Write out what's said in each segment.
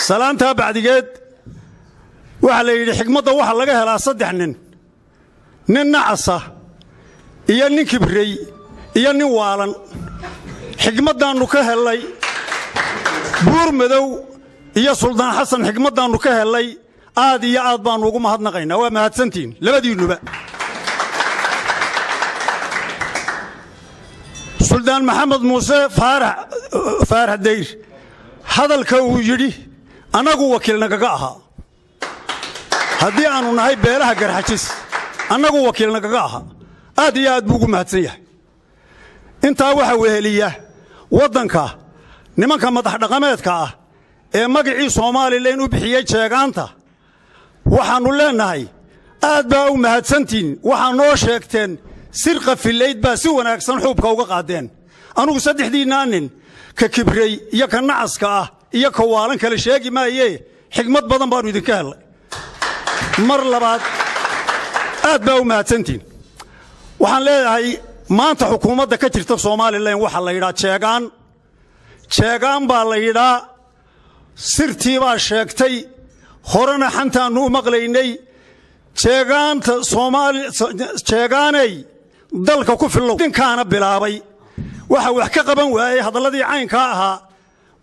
salaanta bacdigeed waxa la yidhi xigmadda waxa laga helaa 3 nin nacasa iyo nin kibrey iyo nin waalan xigmaddaannu ka helay buur madow iyo suldaan xasan xigmaddaannu ka helay aad iyo aad baannu ugu mahadnaqaynaa waa mahadsantiin labadiinuba suldaan maxamed muuse faarax dayr hadalka uu yidhi annagu wakiilnagaga ahaa haddii aannu nahay beelaha garxajis annagu wakiilnagaga ahaa aad iyo aad buu ugu mahadsan yahay intaa waxa weheliya waddanka nimanka madax dhaqameedka ah ee magacii Soomaaliland u bixiyay jeegaanta waxaannu leenahay aad baa u mahadsantiin waxaa noo sheegteen sirqa filayd baa si wanaagsan xuubka uga qaadeen anugu 3 nin ka kibrey iyo ka nacaska ah iyo ka waalan kala sheegi maayee xigmad badan baanu idinka helay mar labaad aad baa u mahadsantiin waxaan leeyahay maanta xukuumadda ka jirta Soomaaliland waxa la yiraahdaa jeegaan baa la yiraahdaa sirtii baa sheegtay horena xantaanu u maqlaynay jeegaanta jeegaanay dalka ku filow dinkaana bilaabay waxa wax ka qaban waayay hadalladii caynka ahaa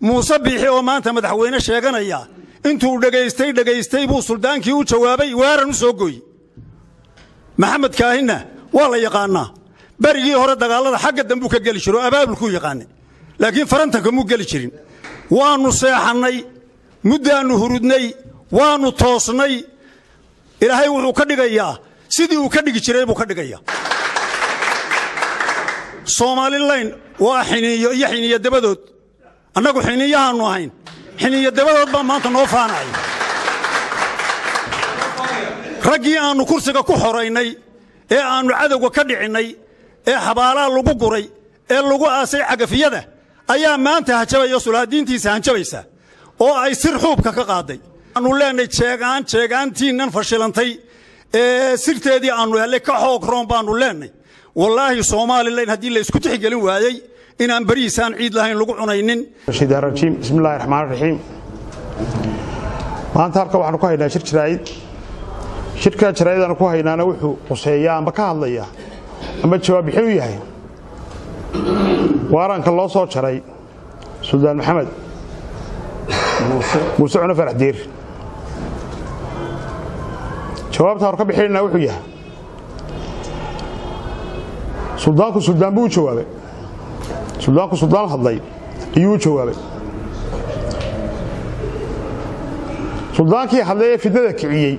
muuse biixi oo maanta madaxweyne sheeganaya intuu dhageystay buu suldaankii u jawaabay weeran u soo gooy maxamed kaahinna waa la yaqaanaa barigii hore dagaalada xagga dambu ka gali jiro abaabulku yaqaanay laakiin farantanka muu gali jirin waanu seexannay muddaannu hurudnay waanu toosnay ilaahay wuxuu ka dhigayaa sidii uu ka dhigi jiray buu ka dhigayaa Soomaaliland waa xiniyo dabadood annagu xiniyahaanu ahayn xiniyo dabadood baa maanta noo faanay raggii aanu kursiga ku xoreynay ee aanu cadawga ka dhicinay ee xabaalaha lagu guray ee lagu aasay cagafiyada ayaa maanta hajabaya sulaadiintiisa hanjabaysa oo ay sir xuubka ka qaaday aanu leenay jeegaantiinnan fashilantay ee sirteedii aanu helay ka xoog roon baanu leenay والله Soomaaliland hadii la isku tixgelin waayay inaan bariisaan ciid lahayn lagu cunaynin shidaar rajiim bismillaahir rahmaanir rahiim maanta halka waxaan ku haynaa shirka jaraa'idana ku haynaana wuxuu qoseeyaa amba ka hadlaya amba jawaab bixin u yahay waaranka loo soo jaray suldaan maxamed muuse faarax dayr jawaabta hor ka bixinayna wuxuu yahay suldaan buu jawaabay suldaan hadlay ayuu jawaabay suldaankii hadlay fidnada kiciyay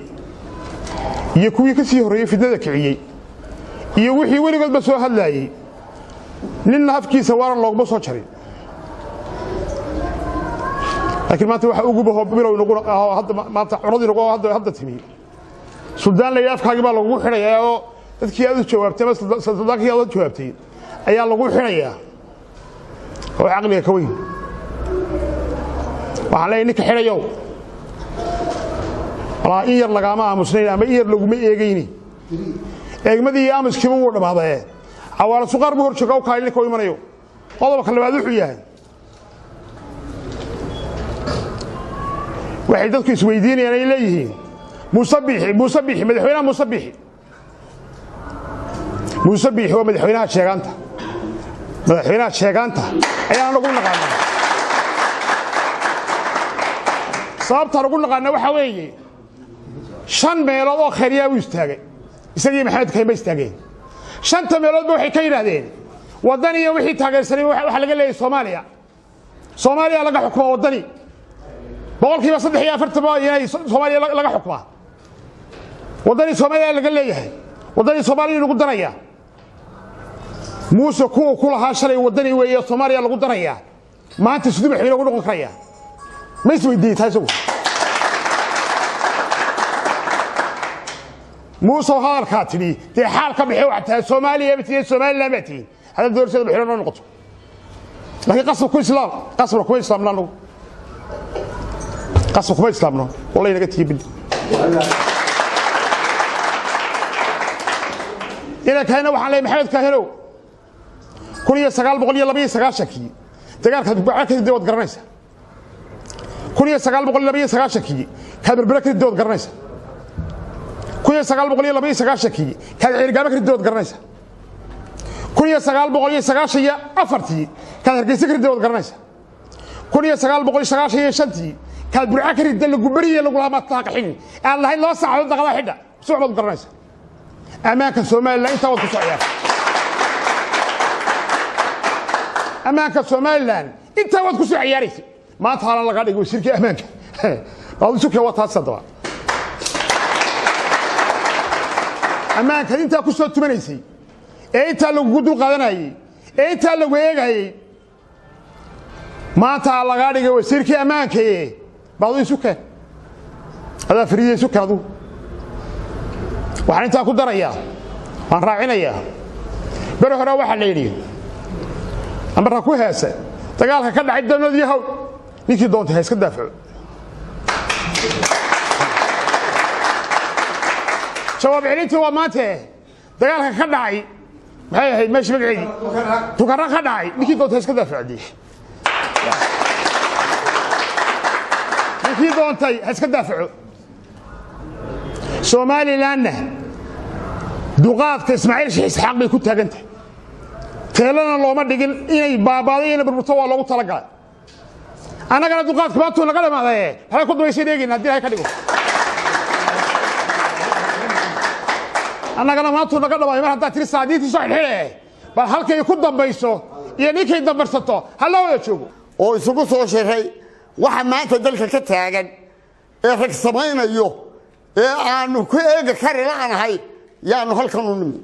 iyo kuwii ka sii horeeyay fidnada kiciyay iyo wixii weligoodba soo hadlayay ninna hafkiisa waaran looguma soo jarin laakiin maanta waxa ugu baho bilow nagu hadda maanta cunadii nagu hadda timi suldaan la afkaagii baa lagu xirayaa oo dadkii aad u jawaabtay suldaankii aad u jawaabtay ayaa lagu xirayaa oo aqliga ka weyn waxaan leeyahay ninka xirayow walaa in yar lagama aamusnayn ama in yar laguma eegayni eegmadii aamuskii uu dhamaaday awaala suqar buu horjooga ka ilaa ka imanayo qodobka labaad wuxuu yahay waxay dadku isweydiinayaan ay leeyihiin Muuse Biixi madaxweynaha Muuse Biixi waa madaxweynaha sheegaanta ayaa lagu naqaanaa sababta lagu naqaanaa waxa weeye 5 meelood oo khariya u istaagay isagii maxamed kayma istaageen 5 meelood waxay ka yiraahdeen wadani iyo wixii taageersanay waxa laga leeyahay Soomaaliya laga xukumo wadani boqolkiiba 340 inay Soomaaliya laga xukumo wadani Soomaaliya laga leeyahay wadani Soomaaliya lagu daraya muuse ku lahaa shalay wadani weeye Soomaaliya lagu daraya maanta sidoo wixii lagu noqon karaya ma isweydiin taasoo muuse halka tiri tii xaal ka bixi waxta Soomaaliya bitay Soomaaliland batay hada doorashada bixirano noqoto laakiin qasab ku islaamna قصوا كويس لامنو والله ينقتي بني إذا كان وحنا لي محمد كاهنو كل يوم 9 بقول يلا بيه 9 شكي تقال كذا بعد كذا دوت قرنيسه 1929 kaad berbera ka ridood garanaysa 1929 kaad cirgaaba ka ridood garanaysa 1994 kaad hargeysa ka ridood garanaysa 1995 kaad burca ka ridda lagu bariye lagu lama taaqixin aan lahayn loo saacado daqada xidha suuqad garanaysa amaanka Soomaaliland inta wad ku socdaa amaanka Soomaaliland inta wad ku soo ciyaaraysa maanta hala laga dhigo shirka amaanka baad suuqa wata sadwa amaanka inta ku soo tumanaysay ee inta lagu dul qaadanayay ee inta lagu eegayay maanta laga dhigo shirka amaanka baad suuqa hada fariye suuqadu waxaan inta ku darayaa waan raacinayaa baro hore waxa la yiri amara ku heesa dagaalka ka dhacay doonad yahow ninkii doonta iska daafaco jawaab celintii waa maanta dagaalka ka dhacay maxay ahayd meesh magaceedii tukara ka dhacay ninkii doonta iska daafacdi ninkii doonta iska daafaco Somaliland duqaadka Ismaaciil Sheikh Isxaaq bay ku taagantay teelana looma dhigin inay baabaadayeen burburto waa loogu talagalay anagana duqaadka baatu naga dhamaaday waxay ku duwaysay deegin hadii ay ka dhigo anagana maatu naga dhamaaday mar hadda tir saadiintii soo xidhay bal halkay ku dambayso iyo ninkay dambarsato hal wada joogo oo isugu soo sheeray waxa maanta dalka ka taagan ee rag samaynayo ee aanu ku eega kari laanahay yaanu halkan u nimi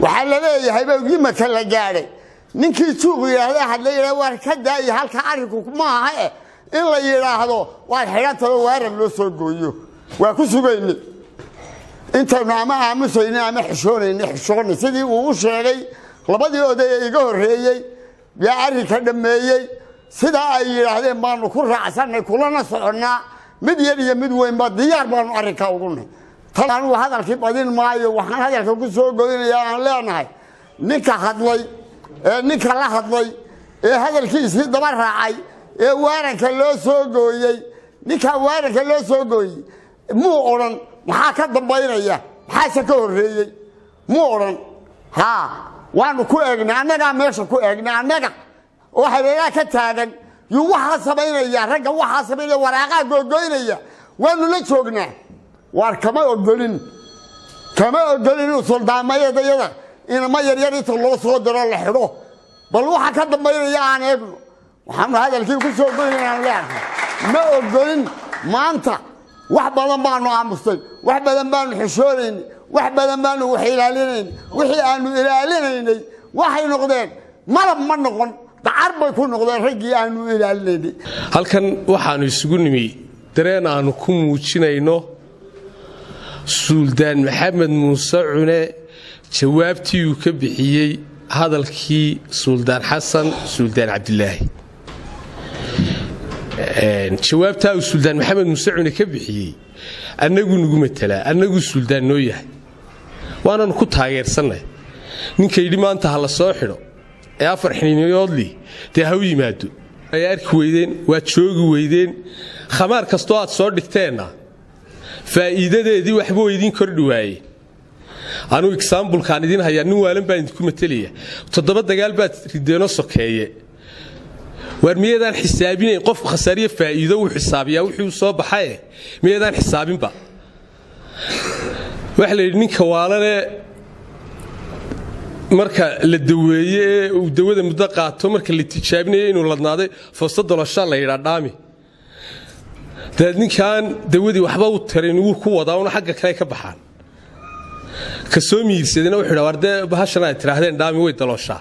waxa la leeyahay baa yimaka la gaaray ninkii suuq yiraahdo hadla yiraahdo war ka daay halka arinku ma aha in la yiraahdo waa xiranta waaran loo soo gooyo waa ku sugaynay inta naama aamusayna ama xishoonay sidii uu sheegay labadii oday iga horeeyay yaa arrinka dhameeyay sida ay yiraahdeen baanu ku raacsanay kulana soconnaa mid yar iyo mid weyn ba diyaar baanu arrinka ugu nahay tan uu hadalkii badin maayo waxaan hadalka ku soo goynayaa aan leenahay ninka hadlay ninka la hadlay ee hadalkiisii daba raacay ee waaranka loo soo gooyay ninka waaranka loo soo gooyay muu oran maxaa ka dambaynaya maxaa ka horeeyay muu oran ha waanu ku eegnaa anaga meesha ku eegnaa anaga oo hareeraha ka taagan yuu waxa sameynaya ragga waxa sameynaya waraaqa googoynaya waanu la joognaa war kama ogolin inuu soldaamayada inama yaryar inta loo soo diro la xidho bal waxa ka dambeeya aan eegno waxaan hadalkii ku soo goynaa leeyahay ma ogolin maanta wax badan baanu aamusay wax badan baanu xishoonayn wax badan baanu wax ilaalinayn wixii aanu ilaalinaynay waxay noqdeen malab ma noqon dacar bay ku noqdeen raggii aanu ilaalinaynay halkan waxaanu isugu nimi dareen aanu ku muujinayno Suldaan Maxamed Muuse Cune jawaabtii uu ka bixiyay hadalkii Suldaan Xasan Suldaan Cabdilaahi jawaabta uu Suldaan Maxamed Muuse Cune ka bixiyay annagu nugu matala annagu Suldaan noo yahay waana ku taageersanay ninka yidhi maanta hala soo xidho ee afar xiniyoodli taa ha yimaado ay arki weydeen waa joogi weydeen khamaar kasto aad soo dhigteena faa'iidadeedii waxba idin kordhi waayay anu example kan idin hayaa nin waalan baan idinku matalaya 7 dagaal baad rideeno sokeeye war miyadan xisaabinay qof khasaariye faa'iido uu xisaabiyaa wuxuu soo baxay miyadan xisaabinba waxa la yidhi ninka waalane marka la daweeyay uu dawada muddo qaato marka la tijaabinay inuu ladnaaday fursad dolasho la yiraahdaami dadninkan dawadii waxba u tarin uu ku wadaa una xagga kale ka baxaan ka soo miirsadina wuxuu dhawarde bahashana ay tiraahdeen dhaami way dalooshaa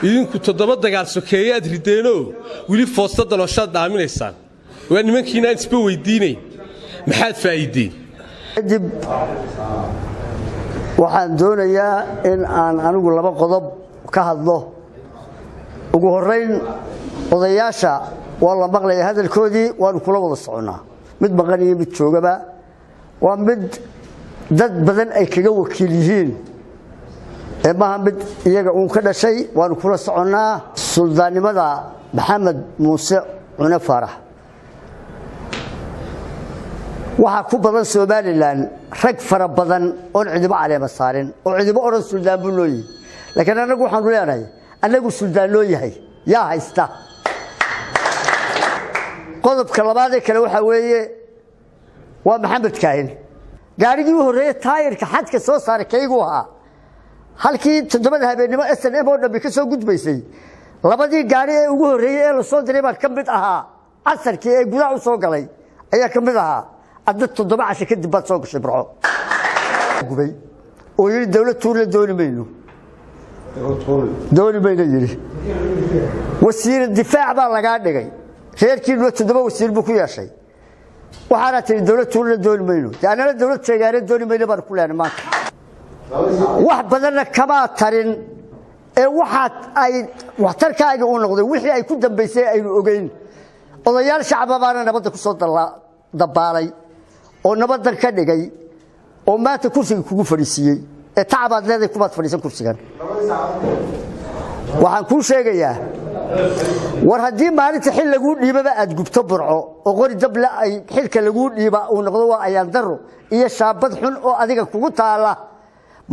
idinku 7 dagaal sokeeye aad rideeno wili fursad daloosho dhaaminaysaan waa nimankiina isba weydiinay maxaad faa'iideen dib waxaan doonayaa in aan anigu laba qodob ka hadlo ugu horeyn odayaasha waa la maqlay hadalkoodii waan kula wada soconaa mid maqan iyo mid joogaba waa mid dad badan ay kaga wakiil yihiin ee ma mid iyaga uu ka dhashay waan kula soconaa suldaannimada maxamed muuse cune faarax waxaa ku badan Somaliland rag fara badan oo ciidamo caleema saarin oo ciidamo oran suldaan buu leeyahay laakiin anagu waxaan leenahay anagu suldaan loo yahay yaa haysta qodobka labaad ee kale waxa weeye waa maxamed kaahin gaarigii u horeeyay taayirka xadka soo saaray kaygu ahaa halkii 7 habeenimo SNM oo dhambi ka soo gudbaysay labadii gaari ee ugu horeeyay ee la soo diray baa kamid ahaa casarkii ee gudaha u soo galay ayaa kamid ahaa adda 7 casho kadib baad soo gashay burco gubay oo yiri dawladdu la dooni mayno yiri wasiir difaac baa laga dhigay reerkii 7 wasiir buu ku yeeshay waxaana tiri dawladdu la dooni mayno taana dawlad sheegay dooni mayno bar ku leenay maanta wax badan kama tarin ee waxa ay waxtarkaaga u noqday wixii ay ku dambeysay ay ogeyn odayaal shacab baana nabadda ku soo dabaalay oo nabadda ka dhigay oo maanta kursiga kugu fariisiyay ee tacabaad leedahay kuma fariisan kursigan waxaan ku sheegayaa war haddii maalinta xil lagu dhiibaba aad gubto burco oo qori dabla ay xilka lagu dhiiba uu noqdo waa ayaan daro iyo shaabad xun oo adiga kugu taala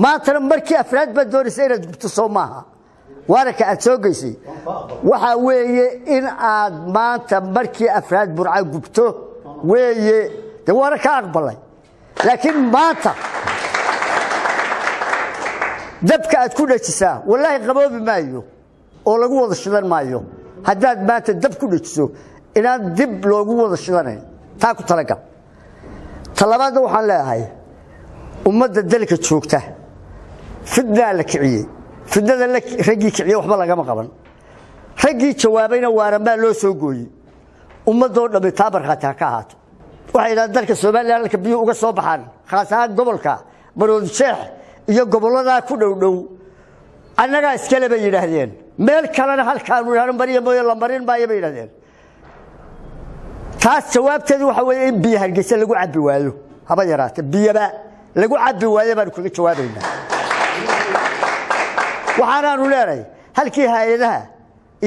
maanta markii afraad baad doonaysaa inaad gubto Soomaha warka aad soo geysay waxa weeye in aad maanta markii afraad burca gubto weeye de warka aqbalay laakiin maanta dabka aad ku dhajisaa wallahi qaboobi maayo oo lagu wada shidan maayo haddaad maanta dab ku dhajiso inaan dib loogu wada shidanayn taa ku talaga talabaadna waxaan leeyahay ummadda dalka joogta fidna la kiciyay fidnada la ragii kiciyay waxba laga ma qaban ragii jawaabayna waaranba loo soo gooyay ummadoo dhamay taabarka ka haato waxay ilaa dalka Soomaaliland ka biyo uga soo baxaan khaas ahaan gobolka Maroodi Sheekh iyo gobolada ku dhow annaga iskale bay yiraahdeen meel kalena halkaan u yaran bariya mooyo la marin baa ay yiraahdeen taas jawaabteedu waxa weeye in biyo hargeysa lagu cabbi waayo haba yaraatay biyaba lagu cabbi waayo baan ku jawaabaynaa waxaanu leeyahay halkii hay'adaha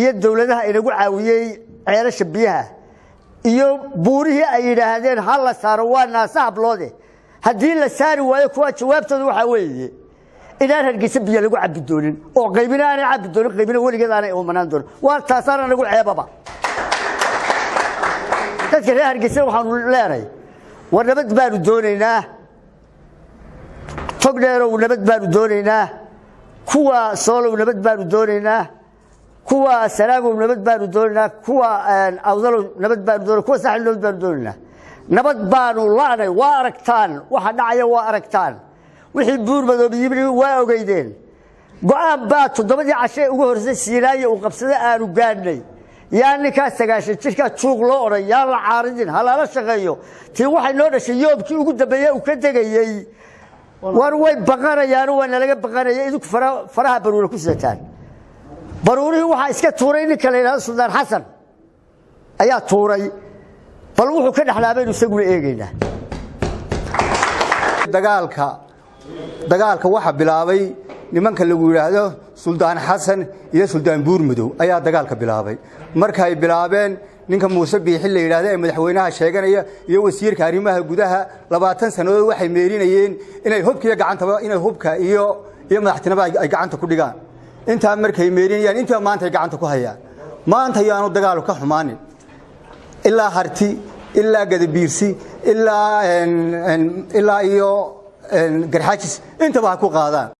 iyo dawladaha inagu caawiyay ceelasha biyaha iyo buurihii ay yiraahdeen hal la saaro waa naasaab loode hadii la saari waayo kuwa jawaabtoodu waxa weeye inaan hargeysa biyo lagu cabbi doonin oo qaybina aan cabbi doonin qaybina waligeed aan u manaan doonin waa taasana lagu ceebaba dadka reer hargeysa waxaan leeyahay war nabad baanu doonaynaa togdheero nabad baanu doonaynaa kuwa soolow nabad baanu doonaynaa kuwa saraago nabad baanu doonaynaa kuwa awdalo nabad baanu doonaynaa kuwa saxil nabad baanu doonaynaa nabad baanu laanay waa aragtaan waxa dhacaya waa aragtaan wixii buur madoobiyay waa ogeydeen go'aan baa 7 cashay ugu horeysay Siiraayo uu qabsaday aanu gaadhnay yaani ka sagaashay jirka juuq loo oray yaa la caaridin halaala shaqeeyo tii waxay noo dhashay yoobkii ugu dambeeyay uu ka degayay war way baqarayaan waa laga baqarayay idinku faraha baruura ku sidataan baruurihii waxa iska tuuray ninka la yiraahdo Suldaan Xasan ayaa tuuray bal wuxuu ka dhaxlaabay inuu isagu eegayna dagaalka waxa bilaabay nimanka lagu yiraahdo Suldaan Xasan iyo Suldaan Buurmadow ayaa dagaalka bilaabay markay bilaabeen ninka Muuse Biixi la yiraahdo ee madaxweynaha sheeganaya iyo wasiirka arrimaha gudaha 20 sanadood waxay meerinayeen inay hubka iyo madaxtinimada ay gacanta ku dhigaan inta markay meerinayaan inta maanta ay gacanta ku hayaan maanta ayaanu dagaal ka xumaanin ilaa harti ilaa gadabiirsi ilaa iyo garxaajis inta wax ku qaadaan